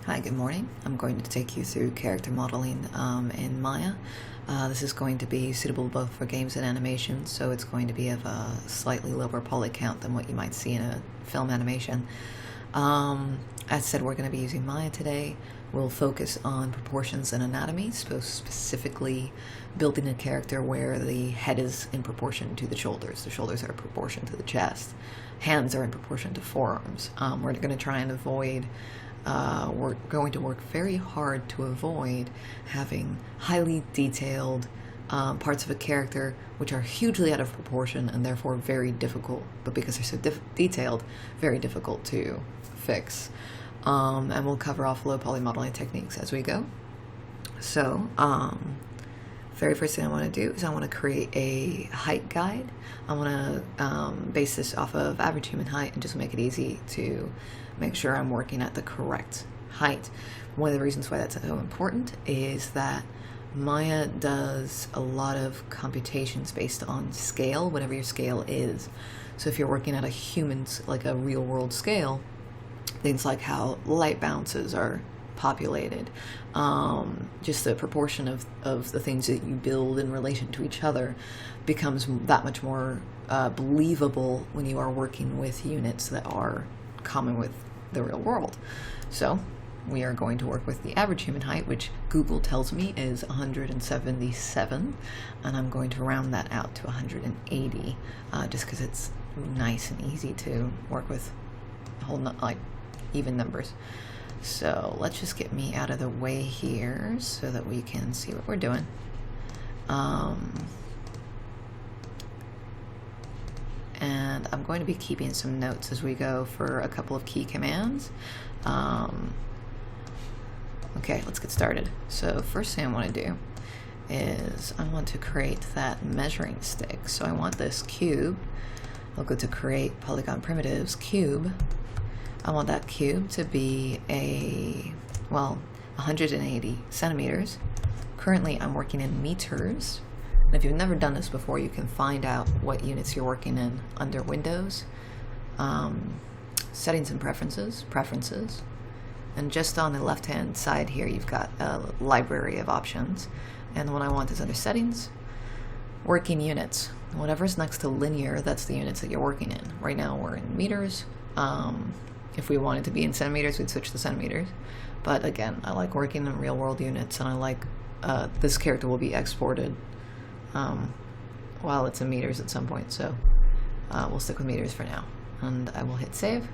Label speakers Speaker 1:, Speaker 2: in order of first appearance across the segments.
Speaker 1: Hi, good morning. I'm going to take you through character modeling in Maya. This is going to be suitable both for games and animation, so it's going to be of a slightly lower poly count than what you might see in a film animation. As said, we're going to be using Maya today. We'll focus on proportions and anatomy, so specifically building a character where the head is in proportion to the shoulders are in proportion to the chest, hands are in proportion to forearms. We're going to try and avoid we're going to work very hard to avoid having highly detailed parts of a character which are hugely out of proportion and therefore very difficult, but because they're so detailed, very difficult to fix. And we'll cover off low poly modeling techniques as we go. So, very first thing I want to do is I want to create a height guide. I want to base this off of average human height and just make it easy to make sure I'm working at the correct height. One of the reasons why that's so important is that Maya does a lot of computations based on scale, whatever your scale is. So if you're working at a human's, like a real world scale, things like how light bounces are populated, just the proportion of the things that you build in relation to each other becomes that much more believable when you are working with units that are common with the real world. So we are going to work with the average human height, which Google tells me is 177, and I'm going to round that out to 180, just because it's nice and easy to work with like even numbers. So let's just get me out of the way here so that we can see what we're doing. And I'm going to be keeping some notes as we go for a couple of key commands. Okay, let's get started. So first thing I want to do is I want to create that measuring stick. So I want this cube. I'll go to create polygon primitives cube. I want that cube to be 180 centimeters. Currently I'm working in meters. And if you've never done this before, you can find out what units you're working in under Windows, settings and preferences, and just on the left hand side here you've got a library of options, and the one I want is under settings, working units. Whatever's next to linear, that's the units that you're working in. Right now we're in meters. If we wanted to be in centimeters, we'd switch to centimeters, but again, I like working in real world units, and I like this character will be exported while it's in meters at some point, so we'll stick with meters for now, and I will hit save.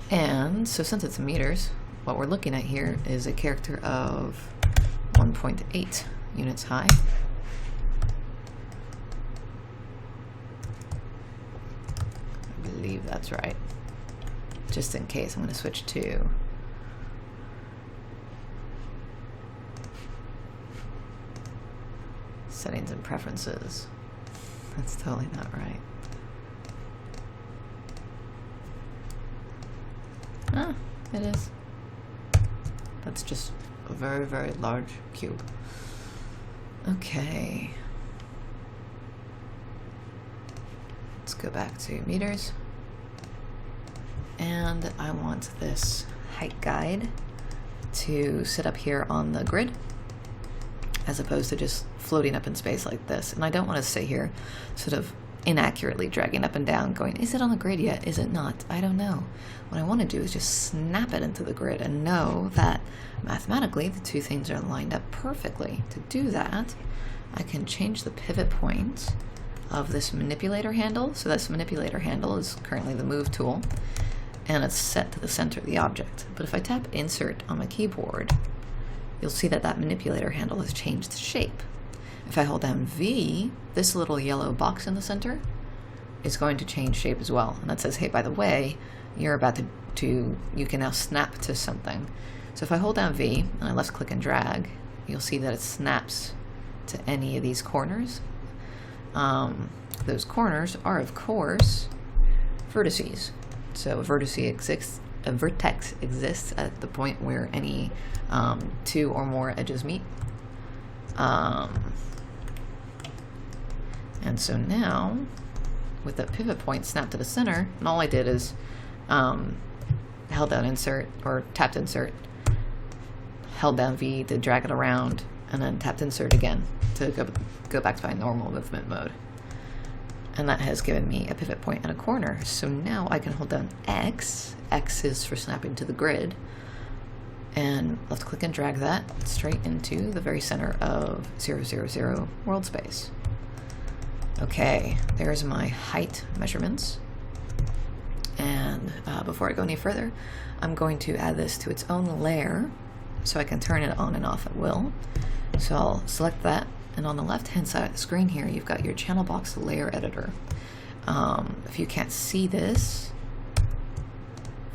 Speaker 1: And so since it's in meters, what we're looking at here is a character of 1.8 units high. I believe that's right. Just in case, I'm going to switch to settings and preferences. That's totally not right. Ah, it is. That's just a very, very large cube. Okay. Let's go back to meters. And I want this height guide to sit up here on the grid, as opposed to just floating up in space like this. And I don't want to sit here sort of inaccurately dragging up and down going, is it on the grid yet? Is it not? I don't know. What I want to do is just snap it into the grid and know that mathematically the two things are lined up perfectly. To do that, I can change the pivot point of this manipulator handle. So this manipulator handle is currently the move tool, and it's set to the center of the object. But if I tap insert on my keyboard, you'll see that that manipulator handle has changed shape. If I hold down V, this little yellow box in the center is going to change shape as well. And that says, hey, by the way, you're about you can now snap to something. So if I hold down V and I left click and drag, you'll see that it snaps to any of these corners. Those corners are, of course, vertices. So a vertex exists at the point where any two or more edges meet. And so now, with that pivot point snapped to the center, and all I did is held down insert, or tapped insert, held down V to drag it around, and then tapped insert again to go back to my normal movement mode. And that has given me a pivot point and a corner. So now I can hold down X. X is for snapping to the grid. And left click and drag that straight into the very center of 0, 0, 0 world space. Okay, there's my height measurements. And before I go any further, I'm going to add this to its own layer so I can turn it on and off at will. So I'll select that, and on the left hand side of the screen here, you've got your channel box layer editor. If you can't see this,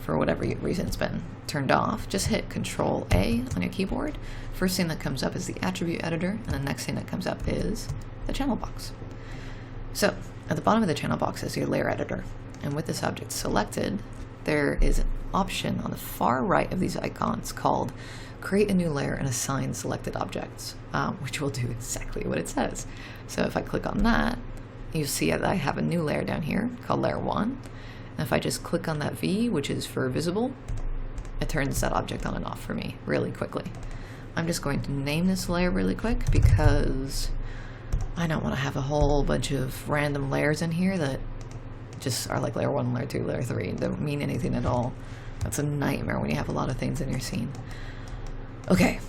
Speaker 1: for whatever reason it's been turned off, just hit Control A on your keyboard. First thing that comes up is the attribute editor, and the next thing that comes up is the channel box. So at the bottom of the channel box is your layer editor, and with this object selected, there is an option on the far right of these icons called Create a New Layer and Assign Selected Objects, which will do exactly what it says. So if I click on that, you see that I have a new layer down here called Layer 1. And if I just click on that V, which is for visible, it turns that object on and off for me really quickly. I'm just going to name this layer really quick because I don't want to have a whole bunch of random layers in here that just are like layer 1, layer 2, layer 3, and don't mean anything at all. That's a nightmare when you have a lot of things in your scene. Okay,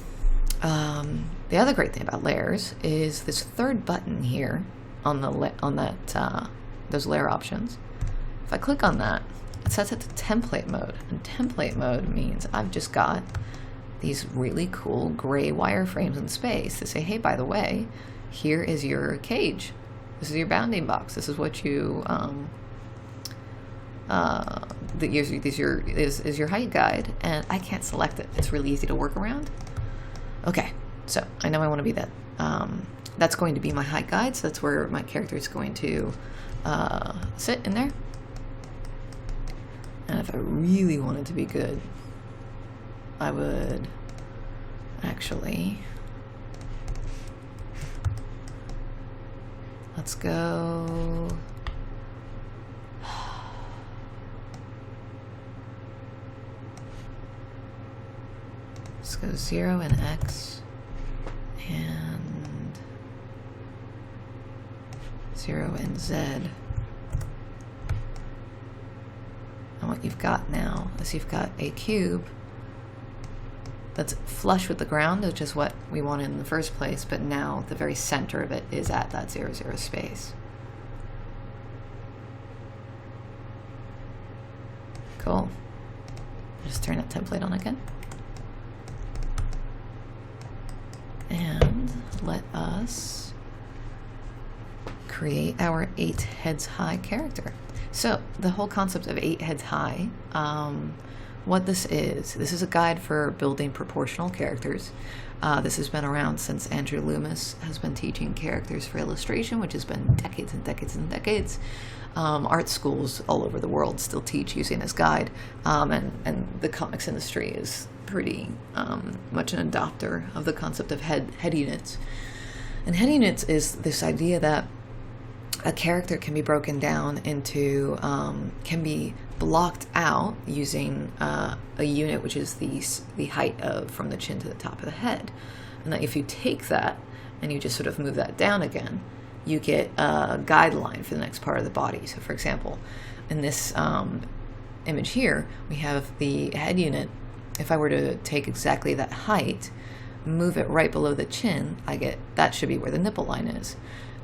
Speaker 1: the other great thing about layers is this third button here on those layer options. If I click on that, it sets it to template mode, and template mode means I've just got these really cool gray wireframes in space to say, hey, by the way, here is your cage. This is your bounding box. This is what you is your height guide, and I can't select it. It's really easy to work around. Okay, so I know I want to be that. That's going to be my height guide, so that's where my character is going to sit in there. And if I really wanted to be good, I would actually, let's go, let's go 0 and X and 0 and Z. And what you've got now is you've got a cube that's flush with the ground, which is what we wanted in the first place, but now the very center of it is at that 0, 0 space. Cool. Just turn that template on again. And let us create our 8 heads high character. So the whole concept of 8 heads high, what this is a guide for building proportional characters. This has been around since Andrew Loomis has been teaching characters for illustration, which has been decades and decades and decades. Art schools all over the world still teach using this guide, and the comics industry is pretty much an adopter of the concept of head units. And head units is this idea that a character can be broken down into, can be blocked out using a unit which is the height from the chin to the top of the head. And that if you take that and you just sort of move that down again, you get a guideline for the next part of the body. So for example, in this image here, we have the head unit. If I were to take exactly that height, move it right below the chin, that should be where the nipple line is.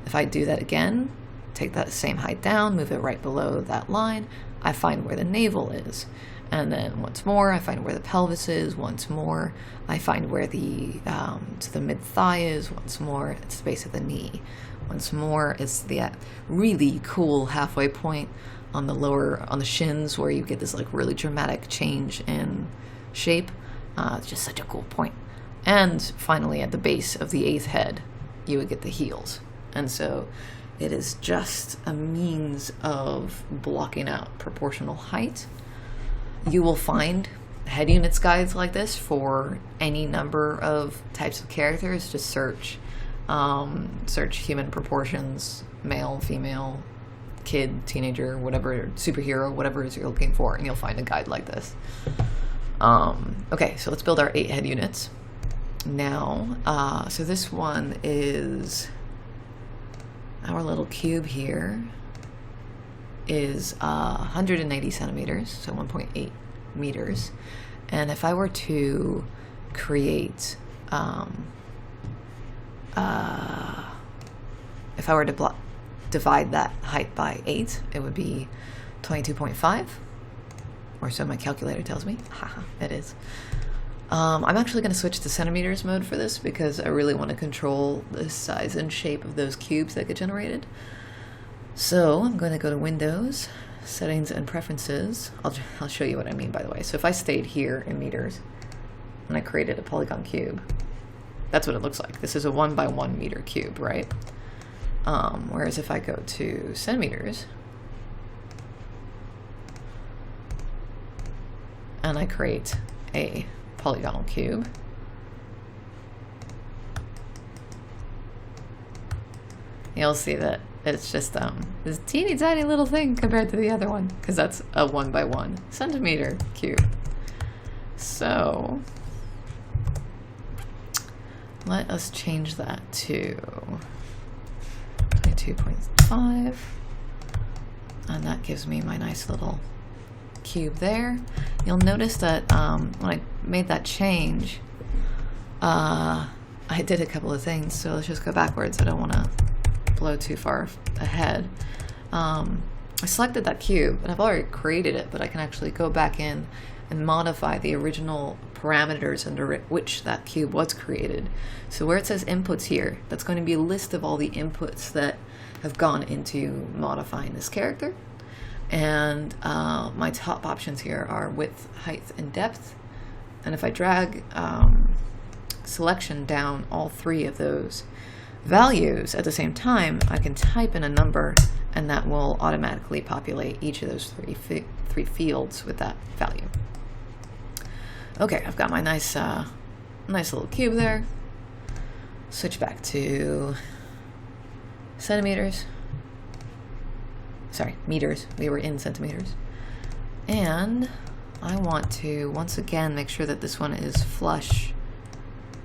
Speaker 1: If I do that again, take that same height down, move it right below that line, I find where the navel is. And then once more, I find where the pelvis is. Once more, I find where the mid-thigh is. Once more, it's the base of the knee. Once more, it's the really cool halfway point on the shins, where you get this like really dramatic change in shape. It's just such a cool point. And finally, at the base of the 8th head, you would get the heels. And so it is just a means of blocking out proportional height. You will find head units guides like this for any number of types of characters. Just search human proportions, male, female, kid, teenager, whatever, superhero, whatever it is you're looking for, and you'll find a guide like this. Okay, so let's build our 8 head units. Now, so this one is our little cube here is 180 centimeters, so 1.8 meters. And if I were to create, if I were to divide that height by 8, it would be 22.5, or so my calculator tells me. Haha, it is. I'm actually going to switch to centimeters mode for this because I really want to control the size and shape of those cubes that get generated. So I'm going to go to Windows, Settings and Preferences. I'll show you what I mean, by the way. So if I stayed here in meters and I created a polygon cube, that's what it looks like. This is a 1 by 1 meter cube, right? Whereas if I go to centimeters and I create a polygonal cube, you'll see that it's just this teeny tiny little thing compared to the other one, because that's a 1 by 1 centimeter cube. So let us change that to 22.5, and that gives me my nice little cube there. You'll notice that when I made that change, I did a couple of things, so let's just go backwards. I don't want to blow too far ahead. I selected that cube, and I've already created it, but I can actually go back in and modify the original parameters under which that cube was created. So where it says inputs here, that's going to be a list of all the inputs that have gone into modifying this character. And my top options here are width, height, and depth. And if I drag selection down all 3 of those values at the same time, I can type in a number, and that will automatically populate each of those three fields with that value. Okay, I've got my nice little cube there. Switch back to centimeters. Sorry, meters. We were in centimeters. And I want to, once again, make sure that this one is flush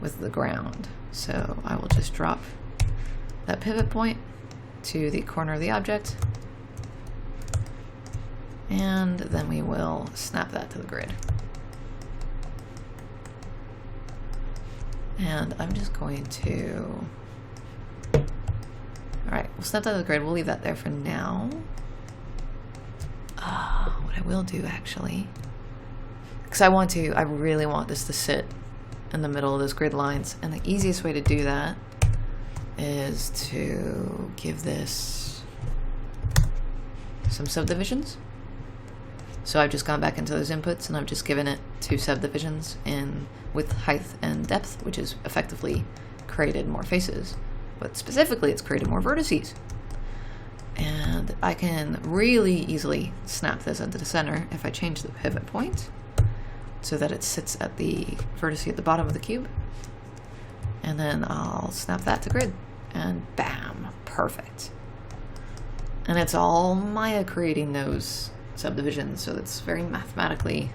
Speaker 1: with the ground. So I will just drop that pivot point to the corner of the object. And then we will snap that to the grid. And I'm just going to... Alright, we'll snap that to the grid. We'll leave that there for now. What I will do, actually, because I really want this to sit in the middle of those grid lines, and the easiest way to do that is to give this some subdivisions. So I've just gone back into those inputs, and I've just given it 2 subdivisions in width, height, and depth, which has effectively created more faces. But specifically, it's created more vertices. And I can really easily snap this into the center if I change the pivot point so that it sits at the vertex at the bottom of the cube. And then I'll snap that to grid, and bam, perfect. And it's all Maya creating those subdivisions, so it's very mathematically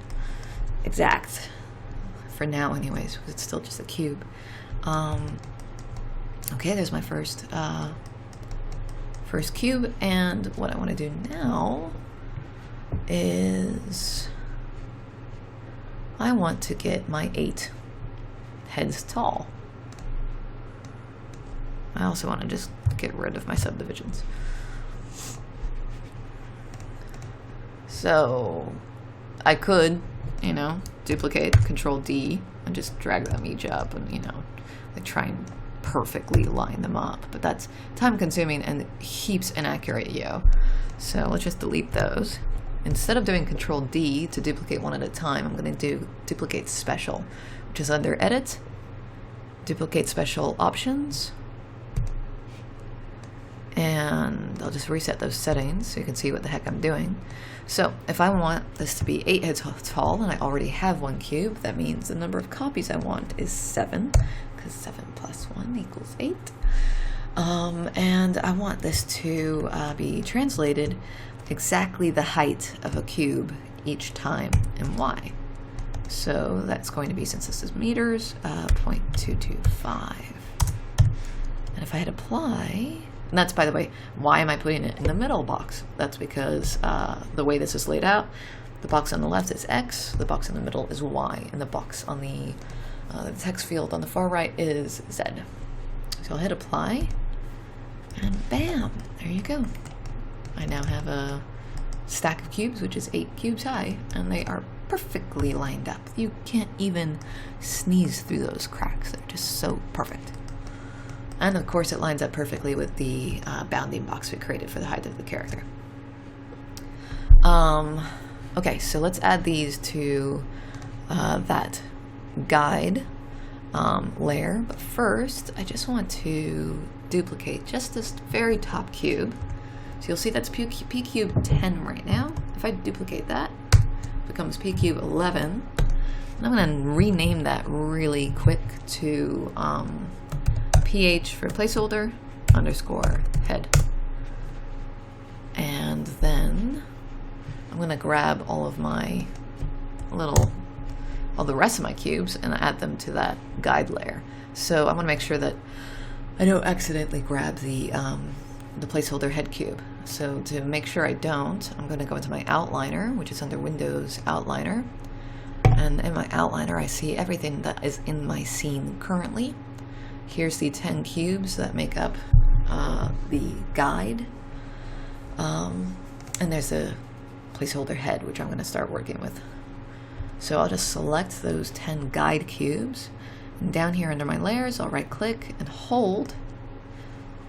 Speaker 1: exact for now anyways, because it's still just a cube. Okay, there's my first cube, and what I want to do now is I want to get my 8 heads tall. I also want to just get rid of my subdivisions. So I could, duplicate, Control D, and just drag them each up and, like try and perfectly line them up, but that's time consuming and heaps inaccurate, so let's just delete those. Instead of doing Control D to duplicate one at a time, I'm going to do duplicate special, which is under edit, duplicate special options, and I'll just reset those settings so you can see what the heck I'm doing. So if I want this to be 8 heads tall and I already have 1 cube, that means the number of copies I want is 7, because 7 plus 1 equals 8. And I want this to be translated exactly the height of a cube each time and why. So that's going to be, since this is meters, 0.225. And if I hit apply, and that's, by the way, why am I putting it in the middle box? That's because the way this is laid out, the box on the left is X, the box in the middle is Y, and the box on the text field on the far right is Z. So I'll hit apply, and bam, there you go. I now have a stack of cubes, which is 8 cubes high, and they are perfectly lined up. You can't even sneeze through those cracks. They're just so perfect. And of course it lines up perfectly with the bounding box we created for the height of the character. Okay, so let's add these to that guide layer. But first, I just want to duplicate just this very top cube. So you'll see that's p cube 10 right now. If I duplicate that, it becomes p cube 11. And I'm going to rename that really quick to ph for placeholder underscore head. And then I'm going to grab all of my all the rest of my cubes and add them to that guide layer. So I want to make sure that I don't accidentally grab the placeholder head cube. So to make sure I don't, I'm going to go into my outliner, which is under Windows Outliner. And in my outliner, I see everything that is in my scene currently. Here's the 10 cubes that make up the guide. And there's a placeholder head, which I'm going to start working with. So I'll just select those 10 guide cubes. And down here under my layers, I'll right click and hold.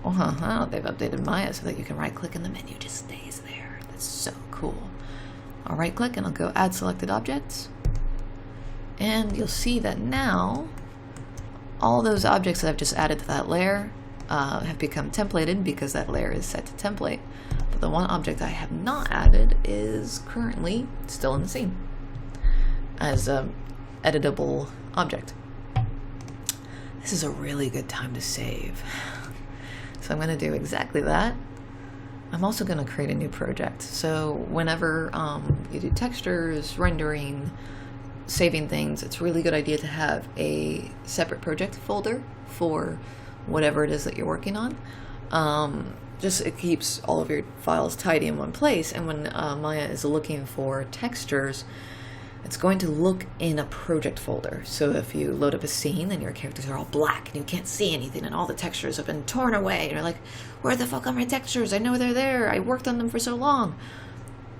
Speaker 1: Oh, they've updated Maya so that you can right click and the menu just stays there. That's so cool. I'll right click and I'll go add selected objects. And you'll see that now all those objects that I've just added to that layer have become templated because that layer is set to template. But the one object I have not added is currently still in the scene as an editable object. This is a really good time to save. So I'm going to do exactly that. I'm also going to create a new project. So whenever you do textures, rendering, saving things, it's a really good idea to have a separate project folder for whatever it is that you're working on. Just it keeps all of your files tidy in one place, and when Maya is looking for textures, it's going to look in a project folder. So if you load up a scene and your characters are all black and you can't see anything and all the textures have been torn away and you're like, where the fuck are my textures? I know they're there. I worked on them for so long.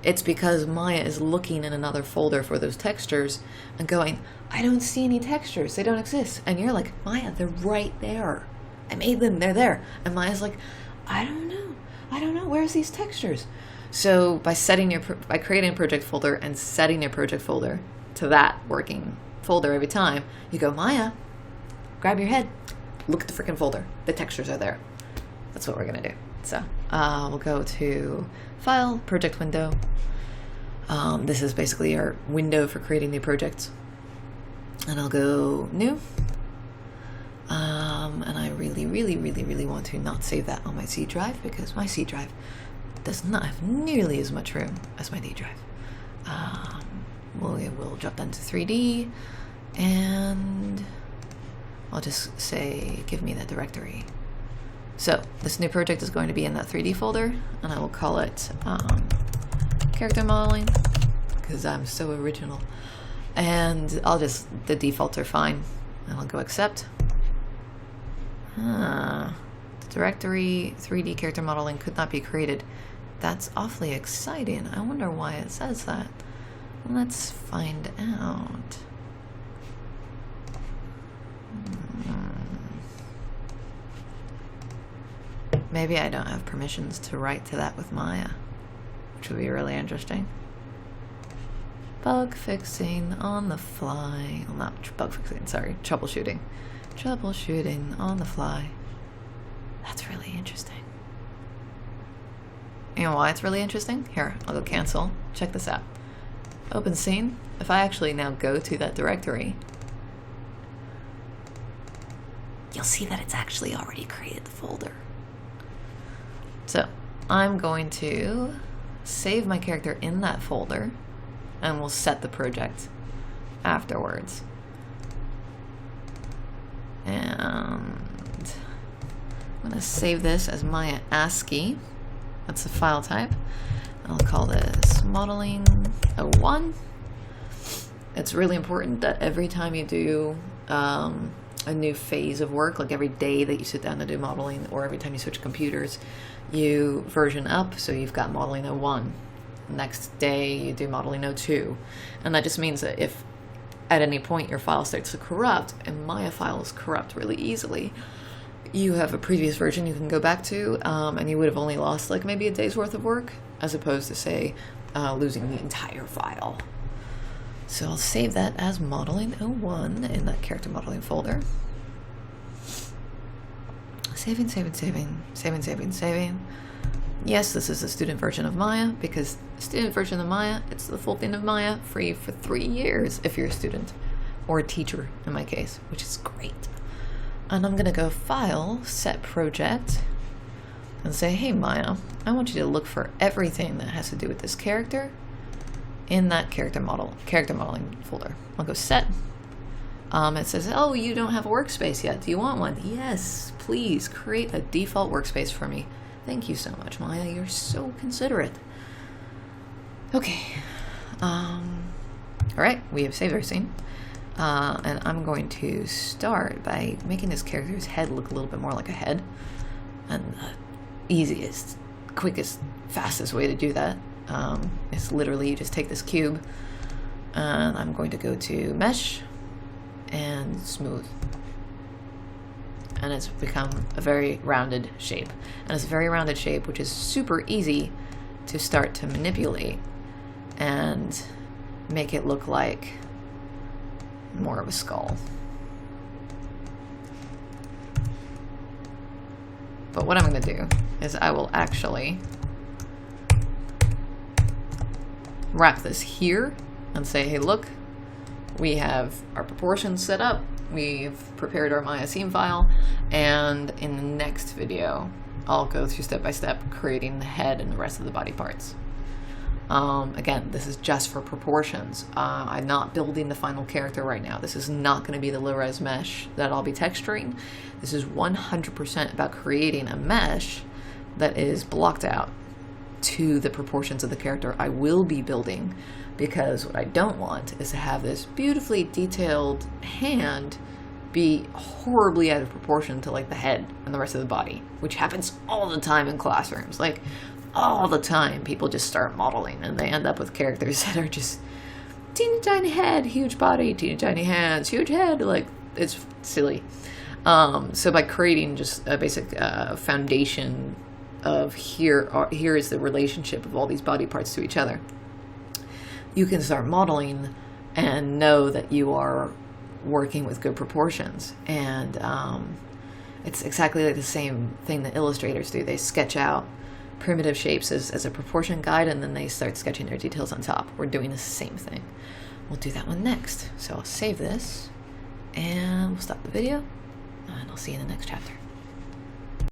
Speaker 1: It's because Maya is looking in another folder for those textures and going, I don't see any textures. They don't exist. And you're like, Maya, they're right there. I made them. They're there. And Maya's like, I don't know. Where's these textures? So by creating a project folder and setting your project folder to that working folder every time, you go, Maya, grab your head, look at the freaking folder. The textures are there. That's what we're going to do. So we'll go to File, Project Window. This is basically our window for creating new projects. And I'll go New. And I really want to not save that on my C drive because my C drive does not have nearly as much room as my D drive. We'll drop down to 3D, and I'll just say, give me that directory. So this new project is going to be in that 3D folder, and I will call it character modeling because I'm so original. And the defaults are fine, and I'll go accept. The directory 3D character modeling could not be created. That's awfully exciting. I wonder why it says that. Let's find out. Maybe I don't have permissions to write to that with Maya, which would be really interesting. Bug fixing on the fly. Well, not bug fixing, sorry. Troubleshooting. Troubleshooting on the fly. That's really interesting. You know why it's really interesting? Here, I'll go cancel. Check this out. Open scene. If I actually now go to that directory, you'll see that it's actually already created the folder. So I'm going to save my character in that folder, and we'll set the project afterwards. And I'm going to save this as Maya ASCII. That's the file type. I'll call this modeling 01. It's really important that every time you do a new phase of work, like every day that you sit down to do modeling, or every time you switch computers, you version up, so you've got modeling 01. Next day you do modeling 02. And that just means that if at any point your file starts to corrupt, and Maya files corrupt really easily, you have a previous version you can go back to, and you would have only lost like maybe a day's worth of work, as opposed to, say, losing the entire file. So I'll save that as modeling 01 in that character modeling folder. Saving, saving, saving, saving, saving, saving. Yes, this is the student version of Maya, because the student version of Maya, it's the full thing of Maya, free for 3 years if you're a student, or a teacher in my case, which is great. And I'm gonna go File, Set Project, and say, hey Maya, I want you to look for everything that has to do with this character in that character modeling folder. I'll go Set. It says, oh, you don't have a workspace yet. Do you want one? Yes, please create a default workspace for me. Thank you so much, Maya. You're so considerate. Okay. All right, we have saved our scene. And I'm going to start by making this character's head look a little bit more like a head. And the easiest, quickest, fastest way to do that is literally you just take this cube, and I'm going to go to Mesh and Smooth. And it's become a very rounded shape. And it's a very rounded shape, which is super easy to start to manipulate and make it look like more of a skull. But what I'm going to do is I will actually wrap this here and say, hey, look, we have our proportions set up, we've prepared our Maya scene file, and in the next video I'll go through step by step creating the head and the rest of the body parts. Again, this is just for proportions. I'm not building the final character right now. This is not going to be the low-res mesh that I'll be texturing. This is 100% about creating a mesh that is blocked out to the proportions of the character I will be building, because what I don't want is to have this beautifully detailed hand be horribly out of proportion to like the head and the rest of the body, which happens all the time in classrooms. Like, all the time people just start modeling and they end up with characters that are just teeny tiny head, huge body, teeny tiny hands, huge head. Like, it's silly. So by creating just a basic foundation of here is the relationship of all these body parts to each other, you can start modeling and know that you are working with good proportions. And it's exactly like the same thing that illustrators do. They sketch out primitive shapes as a proportion guide, and then they start sketching their details on top. We're doing the same thing. We'll do that one next. So I'll save this, and we'll stop the video, and I'll see you in the next chapter.